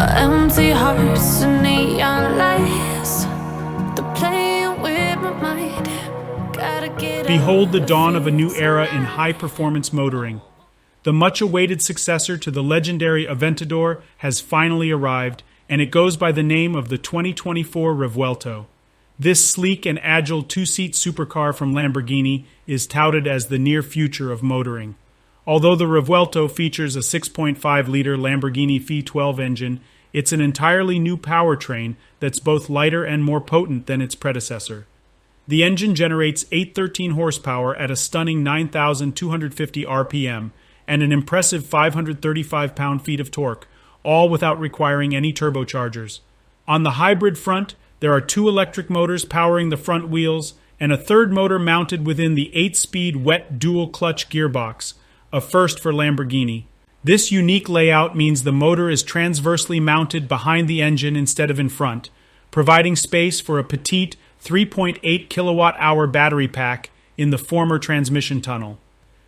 Empty hearts and neon lights. They're playing with my mind. Gotta get Behold the dawn of a new era in high-performance motoring. The much-awaited successor to the legendary Aventador has finally arrived, and it goes by the name of the 2024 Revuelto. This sleek and agile two-seat supercar from Lamborghini is touted as the near future of motoring. Although the Revuelto features a 6.5-liter Lamborghini V12 engine, it's an entirely new powertrain that's both lighter and more potent than its predecessor. The engine generates 813 horsepower at a stunning 9,250 RPM and an impressive 535 pound-feet of torque, all without requiring any turbochargers. On the hybrid front, there are 2 electric motors powering the front wheels and a third motor mounted within the 8-speed wet dual-clutch gearbox, a first for Lamborghini. This unique layout means the motor is transversely mounted behind the engine instead of in front, providing space for a petite 3.8 kilowatt-hour battery pack in the former transmission tunnel.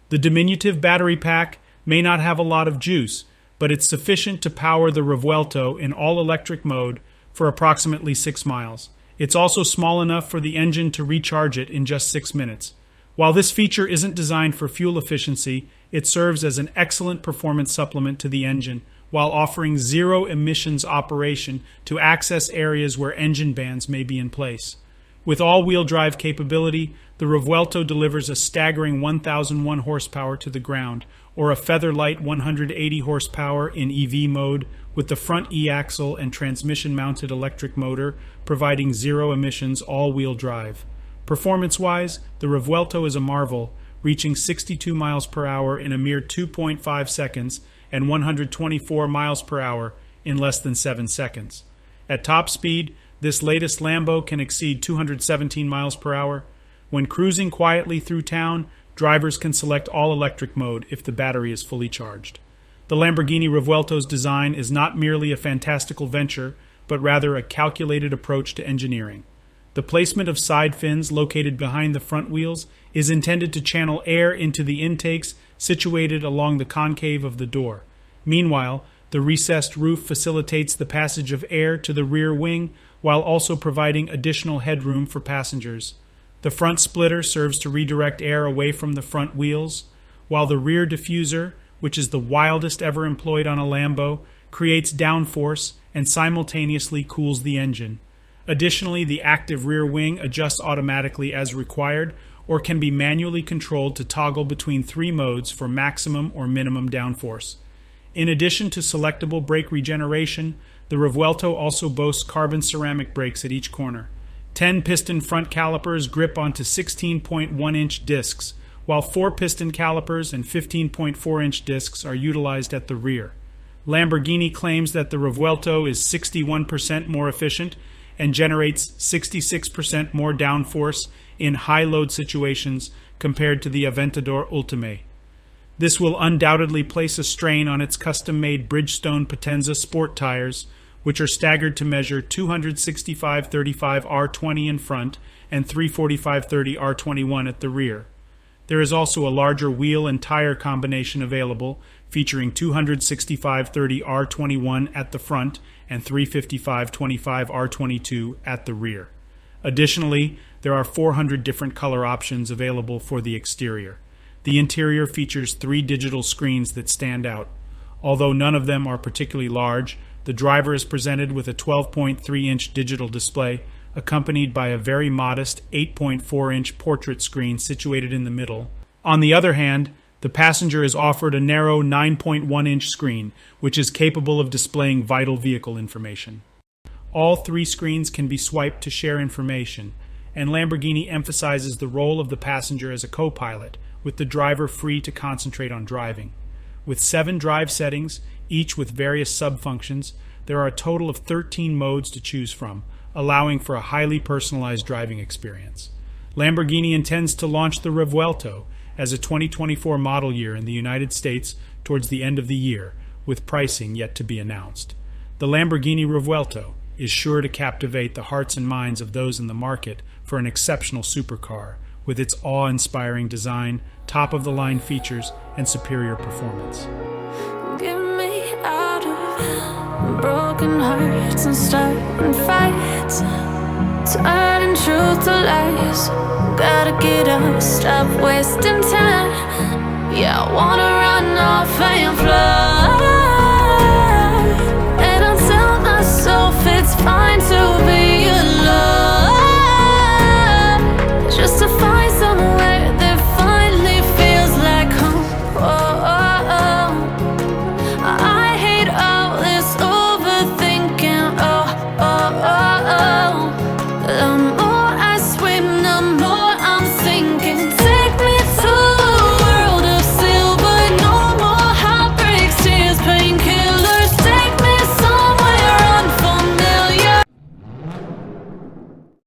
The diminutive battery pack may not have a lot of juice, but it's sufficient to power the Revuelto in all-electric mode for approximately 6 miles. It's also small enough for the engine to recharge it in just 6 minutes. While this feature isn't designed for fuel efficiency, it serves as an excellent performance supplement to the engine, while offering zero emissions operation to access areas where engine bans may be in place. With all-wheel drive capability, the Revuelto delivers a staggering 1,001 horsepower to the ground, or a feather-light 180 horsepower in EV mode, with the front e-axle and transmission-mounted electric motor providing zero emissions all-wheel drive. Performance-wise, the Revuelto is a marvel, reaching 62 miles per hour in a mere 2.5 seconds and 124 miles per hour in less than 7 seconds. At top speed, this latest Lambo can exceed 217 miles per hour. When cruising quietly through town, drivers can select all-electric mode if the battery is fully charged. The Lamborghini Revuelto's design is not merely a fantastical venture, but rather a calculated approach to engineering. The placement of side fins located behind the front wheels is intended to channel air into the intakes situated along the concave of the door. Meanwhile, the recessed roof facilitates the passage of air to the rear wing while also providing additional headroom for passengers. The front splitter serves to redirect air away from the front wheels, while the rear diffuser, which is the wildest ever employed on a Lambo, creates downforce and simultaneously cools the engine. Additionally, the active rear wing adjusts automatically as required or can be manually controlled to toggle between 3 modes for maximum or minimum downforce. In addition to selectable brake regeneration, the Revuelto also boasts carbon ceramic brakes at each corner. 10 piston front calipers grip onto 16.1-inch discs, while 4 piston calipers and 15.4-inch discs are utilized at the rear. Lamborghini claims that the Revuelto is 61% more efficient and generates 66% more downforce in high-load situations compared to the Aventador Ultimate. This will undoubtedly place a strain on its custom-made Bridgestone Potenza sport tires, which are staggered to measure 265/35 R20 in front and 345/30 R21 at the rear. There is also a larger wheel and tire combination available, featuring 265/30 R21 at the front and 355/25 R22 at the rear. Additionally, there are 400 different color options available for the exterior. The interior features 3 digital screens that stand out. Although none of them are particularly large, the driver is presented with a 12.3-inch digital display, accompanied by a very modest 8.4-inch portrait screen situated in the middle. On the other hand, the passenger is offered a narrow 9.1-inch screen, which is capable of displaying vital vehicle information. All 3 screens can be swiped to share information, and Lamborghini emphasizes the role of the passenger as a co-pilot, with the driver free to concentrate on driving. With 7 drive settings, each with various sub-functions, there are a total of 13 modes to choose from, allowing for a highly personalized driving experience. Lamborghini intends to launch the Revuelto as a 2024 model year in the United States towards the end of the year, with pricing yet to be announced. The Lamborghini Revuelto is sure to captivate the hearts and minds of those in the market for an exceptional supercar, with its awe-inspiring design, top-of-the-line features, and superior performance. Get me out of broken nights and starting fights, turning truth to lies. Gotta get up, stop wasting time. Yeah, I wanna run off and fly.